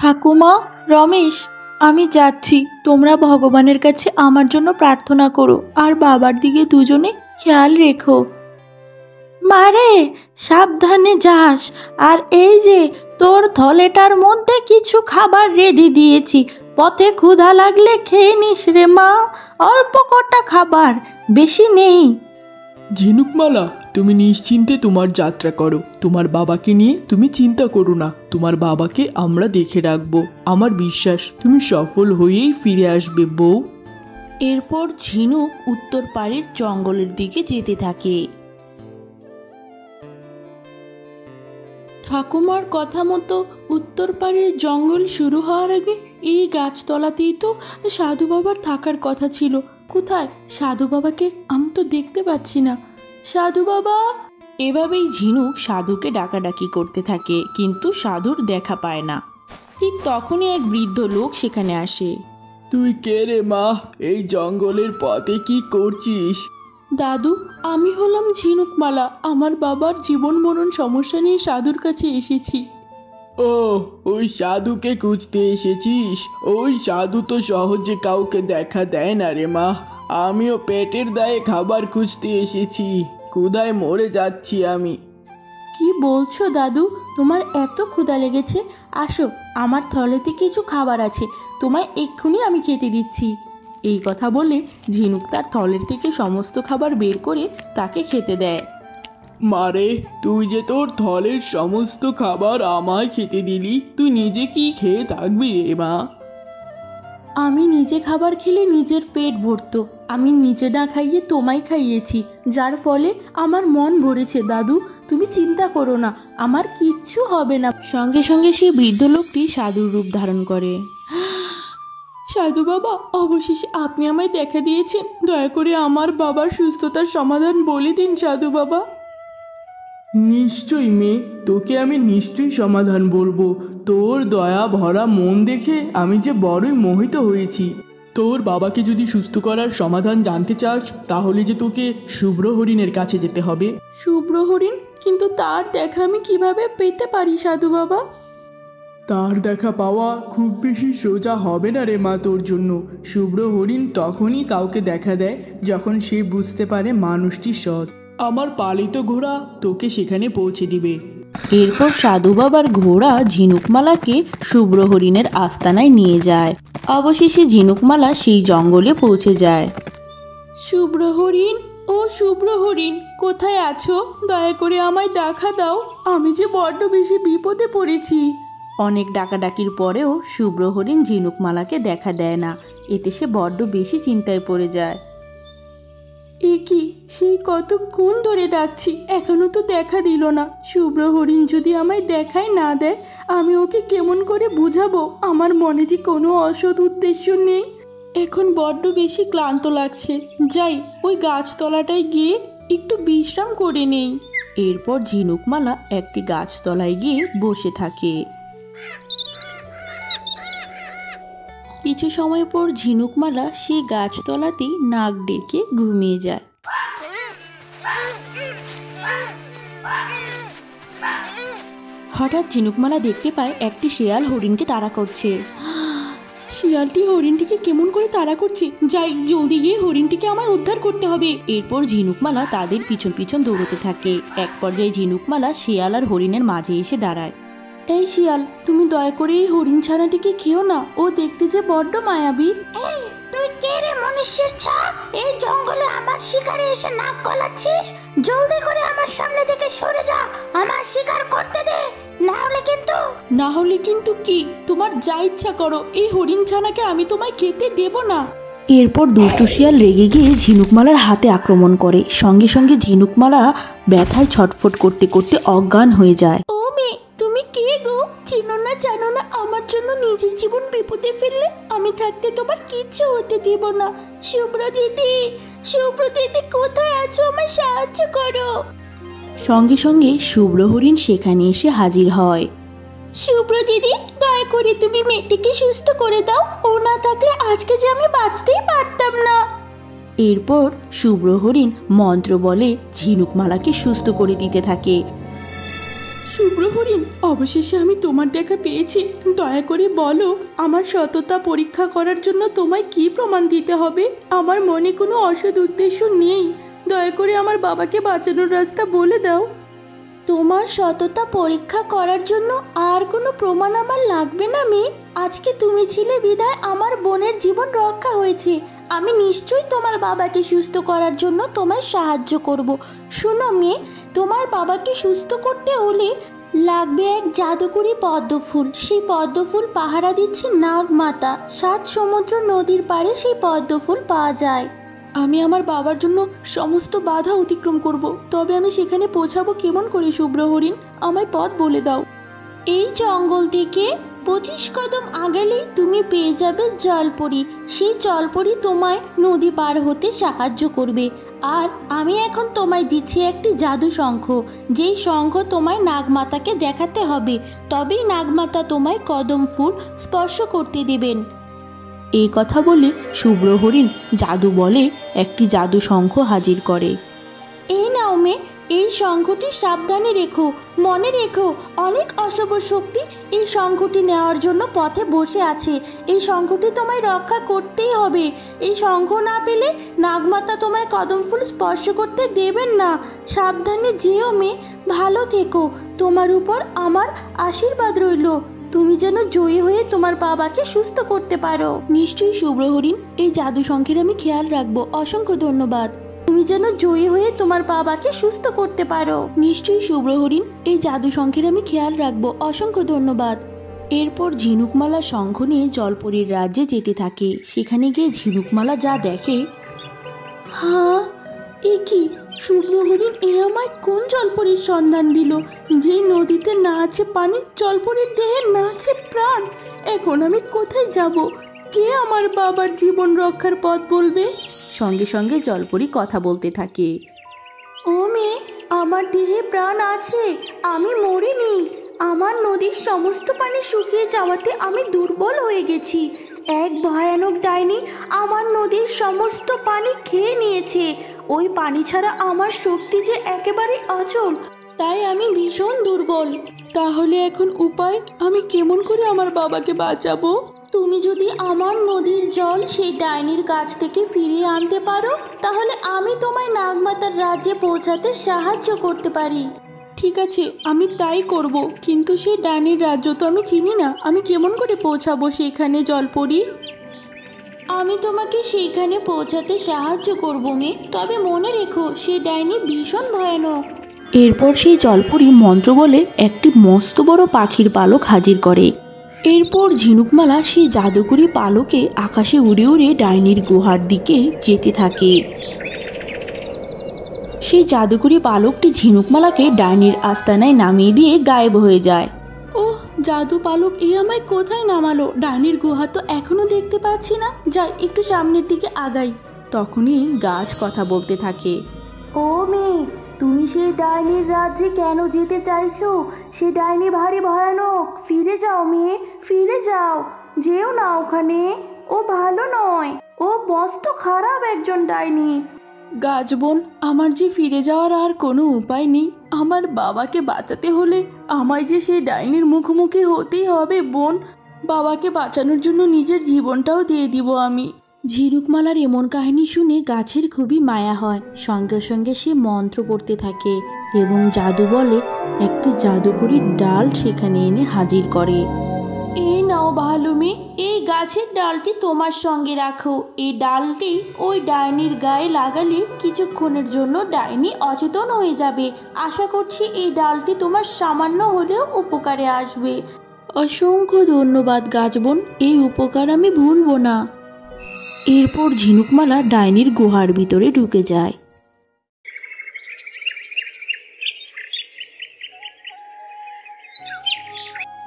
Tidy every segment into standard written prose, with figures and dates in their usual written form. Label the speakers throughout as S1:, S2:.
S1: ঠাকুমা, রমেশ, আমি যাচ্ছি। তোমরা ভগবানের কাছে আমার জন্য প্রার্থনা করো আর বাবার দিকে দুজনে খেয়াল রেখো। মারে, সাবধানে যাস। আর এই যে তোর থলেটার মধ্যে কিছু খাবার রেডি দিয়েছি, পথে ক্ষুধা লাগলে খেয়ে নিস রে মা। অল্প কটা খাবার, বেশি নেই।
S2: ঝিনুকমালা, তুমি নিশ্চিন্তে তোমার যাত্রা করো। তোমার বাবাকে নিয়ে তুমি চিন্তা করো না। তোমার বাবাকে আমরা দেখে রাখবো। আমার বিশ্বাস তুমি সফল হয়েই ফিরে আসবে বউ।
S1: এরপর ঝিনুক উত্তর পাড়ের জঙ্গলের দিকে যেতে থাকে। ঠাকুমার কথা মতো উত্তর পাড়ের জঙ্গল শুরু হওয়ার আগে এই গাছতলাতেই তো সাধু বাবার থাকার কথা ছিল। কোথায় সাধু বাবাকে? আমি তো দেখতে পাচ্ছি না। সাধু বাবা! এভাবেই ঝিনুক সাধুকে ডাকাডাকি করতে থাকে, কিন্তু সাধুর দেখা পায় না। ঠিক তখনই এক বৃদ্ধ লোক সেখানে আসে।
S2: তুই কে রে মা? এই জঙ্গলের পথে কি করছিস?
S1: দাদু, আমি হলাম ঝিনুকমালা। আমার বাবার জীবন মরণ সমস্যা নিয়ে সাধুর কাছে এসেছি।
S2: ও, ওই সাধুকে খুঁজতে এসেছিস? ওই সাধু তো সহজে কাউকে দেখা দেয় না রে মা। আমিও পেটের দায়ে খাবার খুঁজতে এসেছি। ক্ষুধায় মরে যাচ্ছি আমি।
S1: কি বলছো দাদু? তোমার এত ক্ষুধা লেগেছে? আসো, আমার থলেতে কিছু খাবার আছে, তোমায় এক্ষুনি আমি খেতে দিচ্ছি। এই কথা বলে ঝিনুক তার থলের থেকে সমস্ত খাবার বের করে তাকে খেতে দেয়।
S2: মারে, তুই যে তোর থলের সমস্ত খাবার আমায় খেতে দিলি, তুই নিজে কি খেয়ে থাকবি রে মা?
S1: আমি নিজে খাবার খেলে নিজের পেট ভরতো, আমি নিজে না খাইয়ে তোমায় খাইয়েছি, যার ফলে আমার মন ভরেছে। দাদু, তুমি চিন্তা করো না, আমার কিচ্ছু হবে না। সঙ্গে সঙ্গে সেই বৃদ্ধ লোকটি সাধুর রূপ ধারণ করে। সাধু বাবা, অবশেষে আপনি আমায় দেখা দিয়েছেন। দয়া করে আমার বাবার সুস্থতার সমাধান বলে দিন সাধু বাবা।
S2: নিশ্চয়ই মেয়ে, তোকে আমি নিশ্চয়ই সমাধান বলবো। তোর দয়া ভরা মন দেখে আমি যে বড়ই মোহিত হয়েছি। তোর বাবাকে যদি সুস্থ করার সমাধান জানতে চাস, তাহলে যে তোকে শুভ্র হরিণের কাছে যেতে হবে।
S1: শুভ্র হরিণ? কিন্তু তার দেখা আমি কিভাবে পেতে পারি সাধু বাবা?
S2: তার দেখা পাওয়া খুব বেশি সোজা হবে না রে মা তোর জন্য। শুভ্র হরিণ তখনই কাউকে দেখা দেয় যখন সে বুঝতে পারে মানুষটি সৎ। আমার পালিত ঘোড়া তোকে সেখানে পৌঁছে দিবে।
S1: এরপর সাধু বাবার ঘোড়া ঝিনুকমালাকে শুভ্র হরিণের আস্তানায় নিয়ে যায়। অবশেষে ঝিনুকমালা সেই জঙ্গলে পৌঁছে যায়। শুভ্র হরিণ, ও শুভ্র হরিণ, কোথায় আছো? দয়া করে আমায় দেখা দাও, আমি যে বড্ড বেশি বিপদে পড়েছি। অনেক ডাকাডাকির পরেও শুভ্র হরিণ ঝিনুকমালাকে দেখা দেয় না। এতে সে বড্ড বেশি চিন্তায় পড়ে যায়। এ কি, সেই কতক্ষণ ধরে ডাকছি, এখনো তো দেখা দিল না। শুভ্র হরিণ যদি আমায় দেখাই না দেয়, আমি ওকে কেমন করে বুঝাবো আমার মনে যে কোনো অসৎ উদ্দেশ্য নেই। এখন বড্ড বেশি ক্লান্ত লাগছে, যাই ওই গাছতলাটায় গিয়ে একটু বিশ্রাম করে নেই। এরপর ঝিনুকমালা একটি গাছতলায় গিয়ে বসে থাকে। কিছু সময় পর ঝিনুকমালা সেই গাছতলাতেই নাক ডেকে ঘুমিয়ে যায়। হঠাৎ ঝিনুকমালা দেখতে পায় একটি শেয়াল হরিণকে তাড়া করছে। শিয়ালটি হরিণটিকে কেমন করে তাড়া করছে, যাই জলদি গিয়ে হরিণটিকে আমায় উদ্ধার করতে হবে। এরপর ঝিনুকমালা তাদের পিছন পিছন দৌড়তে থাকে। এক পর্যায়ে ঝিনুকমালা শিয়াল আর হরিণের মাঝে এসে দাঁড়ায়। এই শিয়াল, তুমি দয়া করে এই হরিণ ছানাটিকে খেও না, ও দেখতে যে বড্ড মায়াবী।
S3: এই, তুই কে রে মনুষ্যের ছা? এই জঙ্গলে আমার শিকারে এসে নাক গলাচ্ছিস? জলদি করে আমার সামনে থেকে সরে যা, আমার শিকার করতে দে, না হলে কিন্তু কি? তোমার যা ইচ্ছা করো, এই হরিণ ছানাকে আমি তোমায় খেতে দেব না।
S1: এরপর দুষ্টু শিয়াল রেগে গিয়ে ঝিনুকমালার হাতে আক্রমণ করে। সঙ্গে সঙ্গে ঝিনুকমালা ব্যথায় ছটফট করতে করতে অজ্ঞান হয়ে যায়।
S3: ও মেয়ে, তুমি কে গো? চিনো না জানো না আমার জন্য নিজের জীবন বিপদে ফেললে? আমি থাকতে তোমার কিচ্ছু হতে দেব না। শুভ্র দিদি, শুভ্র দিদি কোথায় আছো? আমায় সাহায্য করো।
S1: সঙ্গে সঙ্গে শুভ্র হরিণ সেখানে এসে হাজির হয়।
S3: শুভ্র দিদি, দয়া করে তুমি মেয়েটিকে সুস্থ করে দাও, ও না থাকলে আজকে যে আমি বাঁচতেই পারতাম না।
S1: এরপর শুভ্র হরিণ মন্ত্র বলে ঝিনুকমালাকে সুস্থ করে দিতে থাকে। শুভ্র হরিণ, অবশেষে আমি তোমার দেখা পেয়েছি। দয়া করে বলো, আমার সততা পরীক্ষা করার জন্য তোমায় কি প্রমাণ দিতে হবে? আমার মনে কোনো অসৎ উদ্দেশ্য নেই। দয়া করে আমার বাবাকে বাঁচানোর রাস্তা বলে দাও। তোমার সততা পরীক্ষা করার জন্য আর কোনো প্রমাণ আমার লাগবে না মেয়ে। আজকে তুমি ছিলে বিধায় আমার বোনের জীবন রক্ষা হয়েছে। আমি নিশ্চয়ই তোমার বাবাকে সুস্থ করার জন্য তোমায় সাহায্য করব। শোনো মেয়ে, তোমার বাবাকে সুস্থ করতে হলে লাগবে এক জাদুকরি পদ্মফুল। সেই পদ্মফুল পাহারা দিচ্ছে নাগমাতা। 7 সমুদ্র নদীর পাড়ে সেই পদ্মফুল পাওয়া যায়। আমি আমার বাবার জন্য সমস্ত বাধা অতিক্রম করব, তবে আমি সেখানে পৌঁছাবো কেমন করে শুভ্র হরিণ? আমায় পথ বলে দাও। এই জঙ্গল থেকে 25 কদম আগালেই তুমি পেয়ে যাবে জলপরি। সেই জলপরি তোমায় নদী পার হতে সাহায্য করবে। আর আমি এখন তোমায় দিচ্ছি একটি জাদু শঙ্খ। যেই শঙ্খ তোমায় নাগমাতাকে দেখাতে হবে, তবেই নাগমাতা তোমায় কদম ফুল স্পর্শ করতে দেবেন। এই কথা বলে শুভ্র হরিণ জাদু বলে একটি জাদু শঙ্খ হাজির করে। এই নাও মেয়ে, এই শঙ্খটি সাবধানে রেখো। মনে রেখো, অনেক অশুভ শক্তি এই শঙ্খটি নেওয়ার জন্য পথে বসে আছে। এই শঙ্খটি তোমায় রক্ষা করতেই হবে। এই শঙ্খ না পেলে নাগমাতা তোমায় কদম ফুল স্পর্শ করতে দেবেন না। সাবধানে যেও মেয়ে, ভালো থেকো। তোমার উপর আমার আশীর্বাদ রইল। তুমি যেন জয়ী হয়ে তোমার বাবাকে সুস্থ করতে পারো। নিশ্চয়ই শুভ্র হরিণ, এই জাদু শঙ্খের আমি খেয়াল রাখবো। অসংখ্য ধন্যবাদ। তুমি যেন জয়ী হয়ে তোমার বাবাকে সুস্থ করতে পারো। নিশ্চয়ই শুভ্র হরিণ, এই জাদু শঙ্খের আমি খেয়াল রাখবো। অসংখ্য ধন্যবাদ। এরপর ঝিনুকমালা শঙ্খ নিয়ে জলপরীর রাজ্যে যেতে থাকে। সেখানে গিয়ে ঝিনুকমালা যা দেখে, হ্যাঁ, এ কি? শুভ্র হরিণ এ আমায় কোন জলপরীর সন্ধান দিল? যে নদীতে না আছে পানি, জলপরীর দেহে না আছে প্রাণ। এখন আমি কোথায় যাব? কে আমার বাবার জীবন রক্ষার পথ বলবে? সঙ্গে সঙ্গে জলপরী কথা বলতে থাকে। ও মেয়ে, আমার দেহে প্রাণ আছে, আমি মরিনি। আমার নদীর সমস্ত পানি শুকিয়ে যাওয়াতে আমি দুর্বল হয়ে গেছি। এক ভয়ানক ডাইনি আমার নদীর সমস্ত পানি খেয়ে নিয়েছে। ওই পানি ছাড়া আমার শক্তি যে একেবারে অচল, তাই আমি ভীষণ দুর্বল। তাহলে এখন উপায়? আমি কেমন করে আমার বাবাকে বাঁচাবো? তুমি যদি আমার নদীর জল সেই ডাইনির কাছ থেকে ফিরিয়ে আনতে পারো, তাহলে আমি তোমায় নাগমাতার রাজ্যে পৌঁছাতে সাহায্য করতে পারি। ঠিক আছে, আমি তাই করব। কিন্তু সেই ডাইনির রাজ্য তো আমি চিনি না। আমি কেমন করে পৌঁছাবো সেখানে জলপরি? আমি তোমাকে সেইখানে পৌঁছাতে সাহায্য করব মেয়ে, তবে মনে রেখো সেই ডাইনি ভীষণ ভয়ানক। এরপর সেই জলপরি মন্ত্র বলে একটি মস্ত বড় পাখির পালক হাজির করে। এরপর ঝিনুকমালা সেই জাদুকরি পালকে আকাশে উড়ে উড়ে ডাইনির গুহার দিকে যেতে থাকে। সেই জাদুকরি পালকটি ঝিনুকমালাকে ডাইনির আস্তানায় নামিয়ে দিয়ে গায়েব হয়ে যায়। ওহ, জাদু পালক এ আমায় কোথায় নামালো? ডাইনির গুহা তো এখনো দেখতে পাচ্ছি না। যাই, একটু সামনের দিকে আগাই। তখনই গাছ কথা বলতে থাকে। ও মেয়ে, তুমি সেই ডাইনির রাজ্যে কেন যেতে চাইছো? সে ডাইনি ভারী ভয়ানক। ফিরে যাও মেয়ে, ফিরে যাও। যেও না ওখানে, ও ভালো নয়। ও মস্ত খারাপ একজন ডাইনি। গাছবোন, আমার যে ফিরে যাওয়ার আর কোনো উপায় নেই। আমার বাবাকে বাঁচাতে হলে আমায় যে সেই ডাইনির মুখোমুখি হতেই হবে বোন। বাবাকে বাঁচানোর জন্য নিজের জীবনটাও দিয়ে দিব আমি। ঝিনুকমালার এমন কাহিনী শুনে গাছের খুবই মায়া হয়। সঙ্গে সঙ্গে সে মন্ত্র পড়তে থাকে এবং জাদু বলে একটি জাদুকরীর ডাল সেখানে এনে হাজির করে। এই নাও ভালো মেয়ে, এই গাছের ডালটি তোমার সঙ্গে রাখো। এই ডালটি ওই ডাইনির গায়ে লাগালে কিছুক্ষণের জন্য ডাইনি অচেতন হয়ে যাবে। আশা করছি এই ডালটি তোমার সামান্য হলেও উপকারে আসবে। অসংখ্য ধন্যবাদ গাছবোন, এই উপকার আমি ভুলবো না। এরপর ঝিনুকমালা ডাইনির গুহার ভিতরে ঢুকে যায়।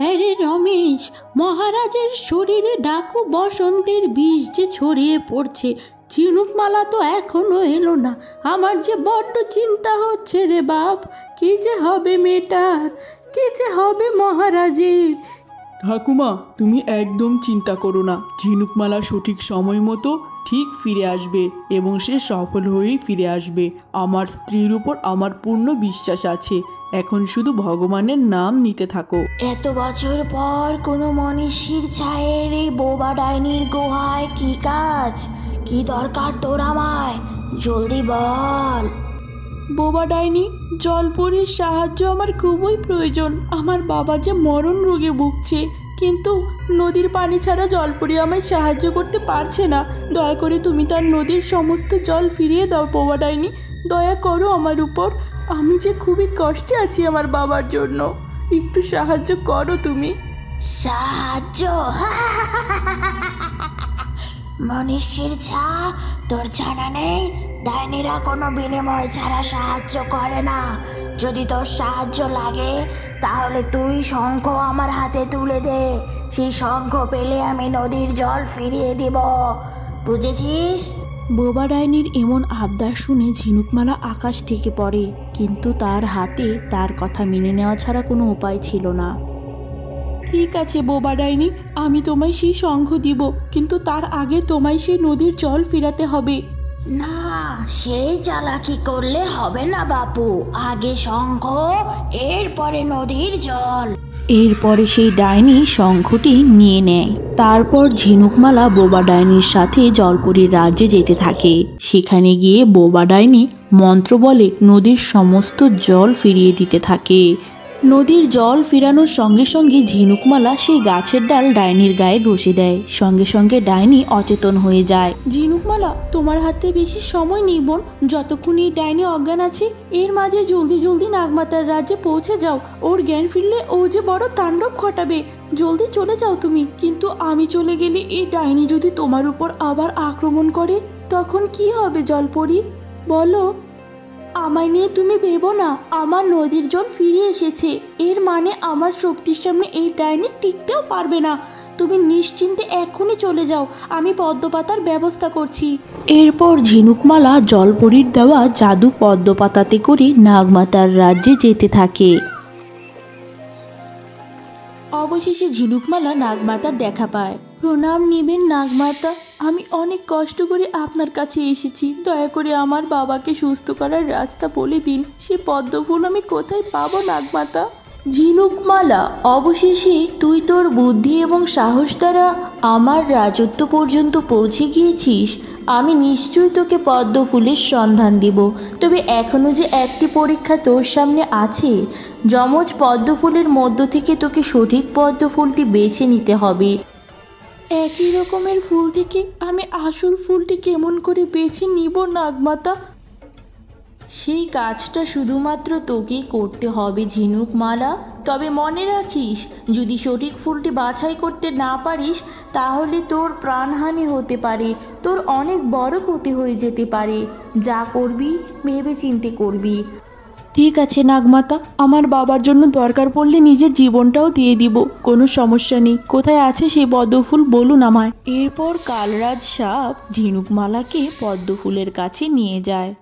S1: আরে রমেশ, মহারাজের শরীরে ডাকু বসন্তের বিষ যে ছড়িয়ে পড়ছে। ঝিনুকমালা তো এখনো এলো না। আমার যে বড্ড চিন্তা হচ্ছে রে বাপ। কি যে হবে মেয়েটার, কি যে হবে মহারাজের।
S2: ঠাকুমা, তুমি একদম চিন্তা করো না। ঝিনুকমালা সঠিক সময় মতো ঠিক ফিরে আসবে এবং সে সফল হয়েই ফিরে আসবে। আমার স্ত্রীর উপর আমার পূর্ণ বিশ্বাস আছে। এখন শুধু ভগবানের নাম নিতে থাকো।
S3: এত বছর পর কোনো মনীষীর ছায়ের এই বোবা ডাইনির গুহায় কি কাজ? কি দরকার তোর আমায়? জলদি বল।
S1: বোবা ডাইনি, জলপরীর সাহায্য আমার খুবই প্রয়োজন। আমার বাবা যে মরণ রোগে ভুগছে, কিন্তু নদীর পানি ছাড়া জলপরী আমায় সাহায্য করতে পারছে না। দয়া করে তুমি তার নদীর সমস্ত জল ফিরিয়ে দাও বোবা ডাইনি, দয়া করো আমার উপর। আমি যে খুবই কষ্টে আছি আমার বাবার জন্য, একটু সাহায্য করো তুমি।
S3: সাহায্য? মনীষীর ছা, তোর জানা নেই ডাইনিরা কোনো বিনিময় ছাড়া সাহায্য করে না। যদি তোর সাহায্য লাগে তাহলে তুই শঙ্খ আমার হাতে তুলে দে। সেই শঙ্খ পেলে আমি নদীর জল ফিরিয়ে দিব, বুঝেছিস?
S1: বোবা ডাইনির এমন আবদার শুনে ঝিনুকমালা আকাশ থেকে পড়ে, কিন্তু তার হাতে তার কথা মেনে নেওয়া ছাড়া কোনো উপায় ছিল না। ঠিক আছে বোবা ডাইনি, আমি তোমায় সেই শঙ্খ দিব, কিন্তু তার আগে তোমায় সেই নদীর জল ফেরাতে হবে।
S3: না, সেই চালাকি করলে হবে না বাপু। আগে শঙ্খ, এরপরে নদীর জল।
S1: এরপরে সেই ডাইনি শঙ্খটি নিয়ে নেয়। তারপর ঝিনুকমালা বোবা ডাইনির সাথে জলপরীর রাজ্যে যেতে থাকে। সেখানে গিয়ে বোবা ডাইনি মন্ত্র বলে নদীর সমস্ত জল ফিরিয়ে দিতে থাকে। নদীর জল ফেরানোর সঙ্গে সঙ্গে ঝিনুকমালা সেই গাছের ডাল ডাইনির গায়ে ঘষে দেয়। সঙ্গে সঙ্গে ডাইনি অচেতন হয়ে যায়। ঝিনুকমালা, তোমার হাতে বেশি সময় নেই বোন। যতক্ষণ এই ডাইনি অজ্ঞান আছে, এর মাঝে জলদি জলদি নাগমাতার রাজ্যে পৌঁছে যাও। ওর জ্ঞান ফিরলে ও যে বড় তাণ্ডব ঘটাবে। জলদি চলে যাও তুমি। কিন্তু আমি চলে গেলে এই ডাইনি যদি তোমার উপর আবার আক্রমণ করে, তখন কি হবে জলপরী? বলো। আমায় নিয়ে তুমি ভেবো না, আমার নদীর জল ফিরে এসেছে। এর মানে আমার শক্তির সামনে এই ডাইনি টিকতেও পারবে না। তুমি নিশ্চিন্তে এক্ষুনি চলে যাও, আমি পদ্মপাতার ব্যবস্থা করছি। এরপর ঝিনুকমালা জলপরীর দেওয়া জাদু পদ্মপাতাতে করে নাগমাতার রাজ্যে যেতে থাকে। অবশেষে ঝিনুকমালা নাগমাতার দেখা পায়। প্রণাম নেবেন নাগমাতা, আমি অনেক কষ্ট করে আপনার কাছে এসেছি। দয়া করে আমার বাবাকে সুস্থ করার রাস্তা বলে দিন। সে পদ্মফুল আমি কোথায় পাবো নাগমাতা? ঝিনুকমালা, অবশেষে তুই তোর বুদ্ধি এবং সাহস দ্বারা আমার রাজত্ব পর্যন্ত পৌঁছে গিয়েছিস। আমি নিশ্চয়ই তোকে পদ্মফুলের সন্ধান দিব। তবে এখনও যে একটি পরীক্ষা তোর সামনে আছে। যমজ পদ্মফুলের মধ্য থেকে তোকে সঠিক পদ্মফুলটি বেছে নিতে হবে। একই রকমের ফুল থেকে আমি আসল ফুলটি কেমন করে বেছে নিব নাগমাতা? সেই কাজটা শুধুমাত্র তোকেই করতে হবে ঝিনুকমালা। তবে মনে রাখিস, যদি সঠিক ফুলটি বাছাই করতে না পারিস, তাহলে তোর প্রাণহানি হতে পারে। তোর অনেক বড় ক্ষতি হয়ে যেতে পারে। যা করবি ভেবেচিন্তে করবি। ঠিক আছে নাগমাতা, আমার বাবার জন্য দরকার পড়লে নিজের জীবনটাও দিয়ে দিব। কোনো সমস্যা নেই। কোথায় আছে সেই পদ্মফুল বলুন আমায়। এরপর কালরাজ সাপ ঝিনুকমালাকে পদ্মফুলের কাছে নিয়ে যায়।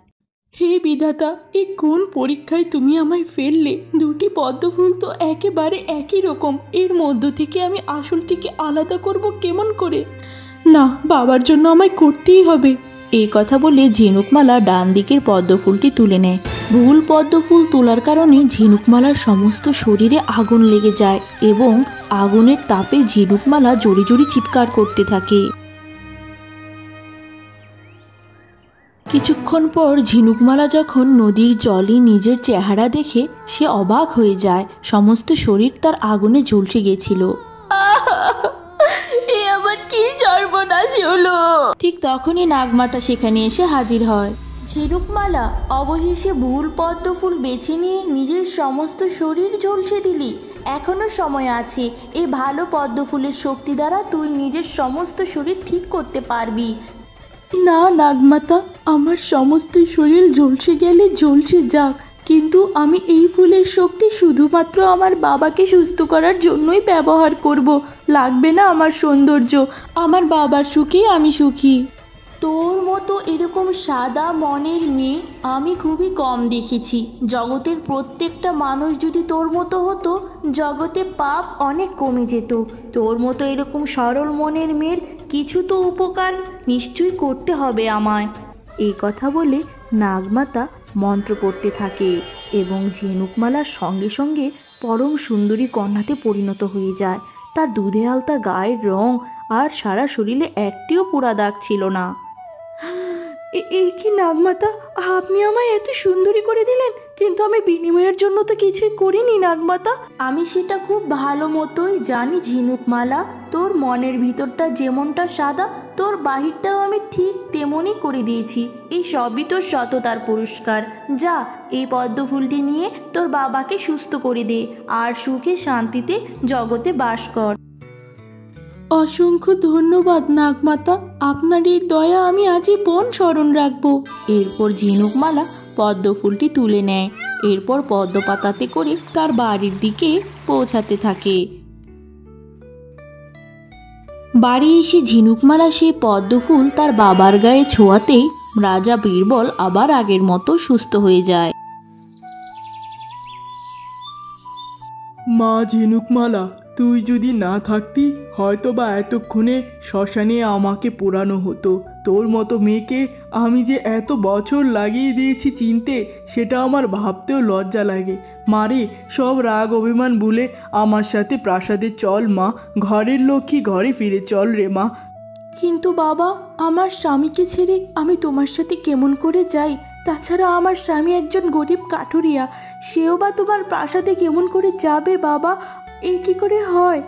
S1: হে বিধাতা, এই কোন পরীক্ষায় তুমি আমায় ফেললে? দুটি পদ্মফুল তো একেবারে একই রকম। এর মধ্য থেকে আমি আসলটিকে আলাদা করব কেমন করে? না, বাবার জন্য আমায় করতেই হবে। এই কথা বলে ঝিনুকমালা ডান দিকের পদ্মফুলটি তুলে নেয়। ভুল পদ্মফুল তোলার কারণে ঝিনুকমালার সমস্ত শরীরে আগুন লেগে যায় এবং আগুনের তাপে ঝিনুকমালা জোরে জোরে চিৎকার করতে থাকে। কিছুক্ষণ পর ঝিনুকমালা যখন নদীর জলে নিজের চেহারা দেখে, সে অবাক হয়ে যায়। সমস্ত শরীর তার আগুনে ঝলসে গেছিল। এ আবার কি সর্বনাশ হলো! ঠিক তখনই নাগমাতা সেখানে এসে হাজির হয়। ঝিনুকমালা, অবশেষে ভুল পদ্মফুল বেছে নিয়ে নিজের সমস্ত শরীর ঝলসে দিলি। এখনো সময় আছে। এই ভালো পদ্মফুলের শক্তি দ্বারা তুই নিজের সমস্ত শরীর ঠিক করতে পারবি। না নাগমাতা, আমার সমস্ত শরীর ঝলসে গেলে ঝলসে যাক, কিন্তু আমি এই ফুলের শক্তি শুধুমাত্র আমার বাবাকে সুস্থ করার জন্যই ব্যবহার করব। লাগবে না আমার সৌন্দর্য। আমার বাবার সুখেই আমি সুখী। তোর মতো এরকম সাদা মনের মেয়ে আমি খুবই কম দেখেছি। জগতের প্রত্যেকটা মানুষ যদি তোর মতো হতো, জগতে পাপ অনেক কমে যেত। তোর মতো এরকম সরল মনের মেয়ের কিছু তো উপকার নিশ্চয়ই করতে হবে আমায়। এই কথা বলে নাগমাতা মন্ত্র পড়তে থাকে এবং ঝিনুকমালার সঙ্গে সঙ্গে পরম সুন্দরী কন্যাতে পরিণত হয়ে যায়। তার দুধে আলতা গায়ের রং আর সারা শরীরে একটিও পোড়া দাগ ছিল না। এই কি নাগমাতা, আপনি আমায় এত সুন্দরী করে দিলেন, কিন্তু আমি বিনিময়ের জন্য তো কিছুই করিনি নাগমাতা। আমি সেটা খুব ভালো মতোই জানি ঝিনুকমালা, তোর মনের ভিতরটা যেমনটা সাদা, তোর বাহিরটাও আমি ঠিক তেমনই করে দিয়েছি। এই সবই তোর সততার পুরস্কার। যা, এই পদ্ম ফুলটি নিয়ে তোর বাবাকে সুস্থ করে দে আর সুখে শান্তিতে জগতে বাস কর। অসংখ্য ধন্যবাদ নাগমাতা, আপনার এই দয়া আমি আজীবন স্মরণ রাখবো। এরপর ঝিনুকমালা পদ্ম ফুলটি তুলে নেয়, এরপর পদ্ম পাতাতে করে তার বাড়ির দিকে পৌঁছাতে থাকে। বাড়ি এসে ঝিনুকমালা সেই পদ্ম ফুল তার বাবার গায়ে ছোঁয়াতেই রাজা বীরবল আবার আগের মতো সুস্থ হয়ে যায়।
S2: মা ঝিনুকমালা, তুই যদি না থাকতি হয়তো বা এতক্ষণে শ্মশানে আমাকে পোড়ানো হতো। তোর মতো মেয়েকে আমি যে এত বছর লাগিয়ে দিয়েছি চিনতে, সেটা আমার ভাবতেও লজ্জা লাগে। মারে, সব রাগ অভিমান ভুলে আমার সাথে প্রাসাদে চল মা, ঘরের লক্ষ্মী ঘরে ফিরে চল রে মা।
S1: কিন্তু বাবা, আমার স্বামীকে ছেড়ে আমি তোমার সাথে কেমন করে যাই? তাছাড়া আমার স্বামী একজন গরিব কাঠুরিয়া, সেও বা তোমার প্রাসাদে কেমন করে যাবে বাবা? এই কি করে হয়?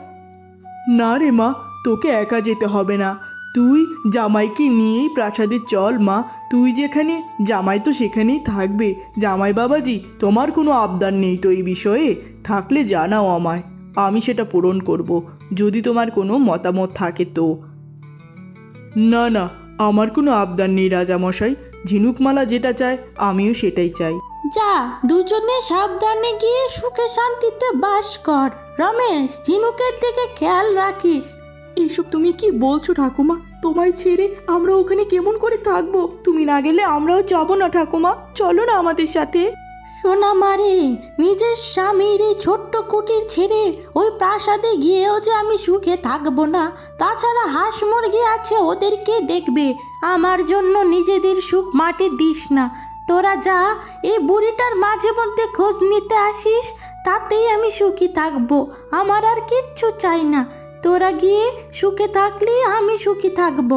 S2: না রে মা, তোকে একা যেতে হবে না, তুই জামাইকে নিয়েই প্রাসাদে চল মা। তুই যেখানে, জামাই তো সেখানেই থাকবে। জামাই বাবাজি, তোমার কোনো আবদার নেই তো এই বিষয়ে? থাকলে জানাও আমায়, আমি সেটা পূরণ করব, যদি তোমার কোনো মতামত থাকে তো। না না, আমার কোনো আবদার নেই রাজামশাই, ঝিনুকমালা যেটা চায় আমিও সেটাই চাই।
S1: যা, দুজনে সাবধানে গিয়ে সুখে শান্তিতে বাস কর। রমেশ, ঝিনুকের দিকে খেয়াল রাখিস।
S2: এইসব তুমি কি বলছো ঠাকুমা? তোমায় ছেড়ে আমরা ওখানে কেমন করে থাকবো? তুমি না গেলে আমরাও যাবো না ঠাকুমা, চলো না আমাদের সাথে।
S1: সোনা মারে, নিজের স্বামীর এই ছোট্ট কুটির ছেড়ে ওই প্রাসাদে গিয়েও যে আমি সুখে থাকবো না? তাছাড়া হাঁস মুরগি আছে, ওদেরকে দেখবে। আমার জন্য নিজেদের সুখ মাটি দিস না। তোরা যা, এই বুড়িটার মাঝে মধ্যে খোঁজ নিতে আসিস, তাতেই আমি সুখী থাকবো। আমার আর কিচ্ছু চাই না। তোরা গিয়ে সুখে থাকলেই আমি সুখী থাকবো।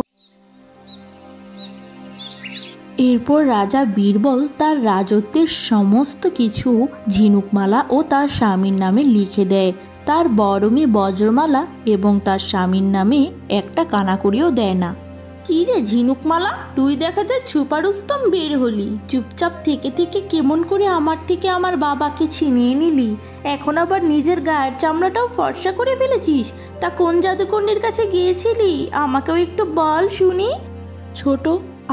S1: এরপর রাজা বীরবল তার রাজত্বের সমস্ত কিছু ঝিনুকমালা ও তার স্বামীর নামে লিখে দেয়। তার বড় মেয়ে বজ্রমালা এবং তার স্বামীর নামে একটা কানাকড়িও দেয় না। কি রে ঝিনুকমালা, তুই দেখা যায় ছুপারুস্তম বের হলি। চুপচাপ থেকে থেকে কেমন করে আমার থেকে আমার বাবাকে ছিনিয়ে নিলি। এখন আবার নিজের গায়ের চামড়াটাও ফর্সা করে ফেলেছিস। তা কোন জাদুকর্ণীর কাছে গিয়েছিলি? আমাকেও একটু বল শুনি। ছোট,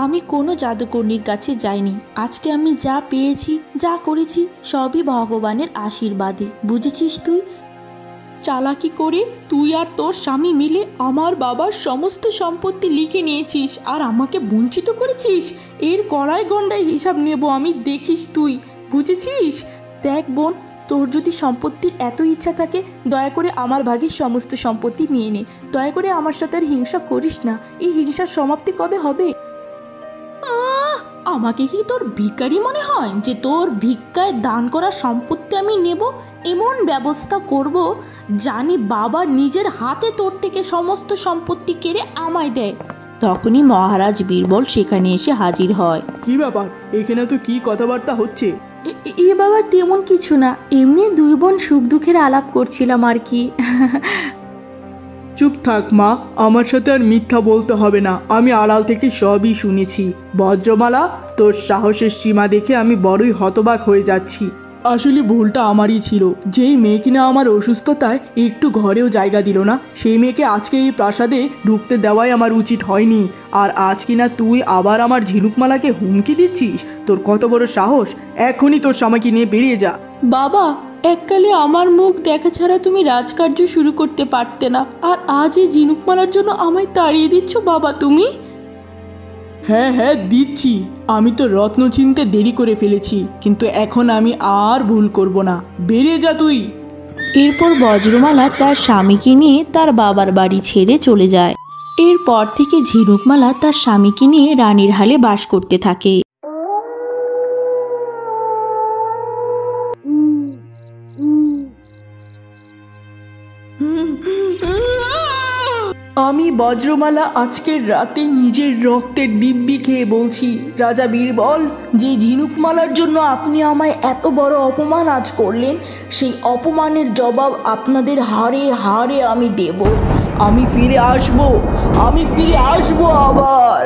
S1: আমি কোনো জাদুকর্ণীর কাছে যাইনি। আজকে আমি যা পেয়েছি, যা করেছি, সবই ভগবানের আশীর্বাদে। বুঝেছিস তুই?
S2: চালাকি করে তুই আর তোর স্বামী মিলে আমার বাবার সমস্ত সম্পত্তি লিখে নিয়েছিস আর আমাকে বঞ্চিত করেছিস। এর গড়ায় গন্ডায় হিসাব নেব আমি, দেখিস তুই। বুঝেছিস? দেখ বোন, তোর যদি সম্পত্তির এত ইচ্ছা থাকে, দয়া করে আমার ভাগের সমস্ত সম্পত্তি নিয়ে নে। দয়া করে আমার সাথে আর হিংসা করিস না। এই হিংসার সমাপ্তি কবে হবে? আমাকে কি তোর ভিখারি মনে হয় যে তোর ভিক্ষায় দান করা সম্পত্তি আমি নেব? এমন ব্যবস্থা করব জানি বাবা নিজের হাতে তোর থেকে সমস্ত সম্পত্তি কেড়ে আমায় দেয়।
S1: তখনই মহারাজ বীরবল সেখানে এসে হাজির হয়।
S2: কি ব্যাপার, এখানে তো কি কথাবার্তা হচ্ছে?
S1: এ বাবা, তেমন কিছু না, এমনি দুই বোন সুখ দুঃখের আলাপ করছিলাম আর কি।
S2: চুপ থাক মা, আমার সাথে আর মিথ্যা বলতে হবে না। আমি আড়াল থেকে সবই শুনেছি। বজ্রমালা, তোর সাহসের সীমা দেখে আমি বড়ই হতবাক হয়ে যাচ্ছি। আসলে ভুলটা আমারই ছিল। যেই মেয়ে কিনা আমার অসুস্থতায় একটু ঘরেও জায়গা দিল না, সেই মেয়েকে আজকে এই প্রাসাদে ঢুকতে দেওয়াই আমার উচিত হয়নি। আর আজ কিনা তুই আবার আমার ঝিনুকমালাকে হুমকি দিচ্ছিস? তোর কত বড় সাহস! এখনই তোর স্বামীকে নিয়ে বেরিয়ে যা।
S1: বাবা, এককালে আমার মুখ দেখা ছাড়া তুমি রাজকার্য শুরু করতে পারতে না, আর আজ এই ঝিনুকমালার জন্য আমায় তাড়িয়ে দিচ্ছ বাবা তুমি?
S2: হ্যাঁ হ্যাঁ দিচ্ছি। আমি তো রত্ন চিনতে দেরি করে ফেলেছি, কিন্তু এখন আমি আর ভুল করব না। বেরিয়ে যা তুই।
S1: এরপর বজ্রমালা তার স্বামীকে নিয়ে তার বাবার বাড়ি ছেড়ে চলে যায়। এরপর থেকে ঝিনুকমালা তার স্বামীকে নিয়ে রানীর হালে বাস করতে থাকে।
S2: আমি বজ্রমালা আজকের রাতে নিজের রক্তের দিব্যি খেয়ে বলছি, রাজা বীরবল, যে ঝিনুকমালার জন্য আপনি আমায় এত বড় অপমান আজ করলেন, সেই অপমানের জবাব আপনাদের হাড়ে হাড়ে আমি দেব। আমি ফিরে আসবো আবার।